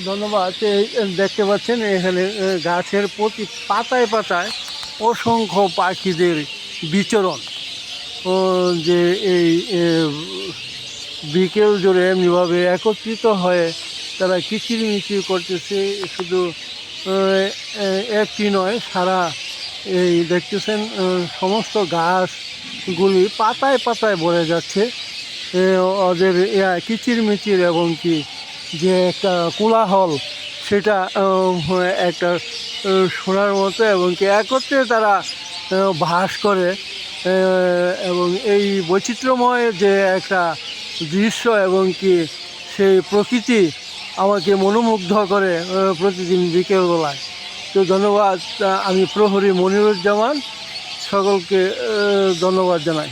ধন্যবাদ। দেখতে পাচ্ছেন এখানে গাছের প্রতি পাতায় পাতায় অসংখ্য পাখিদের বিচরণ। ও যে এই বিকেল জুড়ে এমনিভাবে একত্রিত হয়ে তারা কিচিরমিচির করতেছে। শুধু একটি নয়, সারা এই দেখতেছেন সমস্ত গাছগুলি পাতায় পাতায় ভরে যাচ্ছে। ওদের কিচিরমিচির এবং কি যে একটা কোলাহল, সেটা একটা শোনার মতো, এবং কি একত্রে তারা বাস করে। এবং এই বৈচিত্র্যময় যে একটা দৃশ্য এবং কি সেই প্রকৃতি আমাকে মনোমুগ্ধ করে প্রতিদিন বিকেলবেলায়। তো ধন্যবাদ। আমি প্রহরী মনিরুজ্জামান, সকলকে ধন্যবাদ জানাই।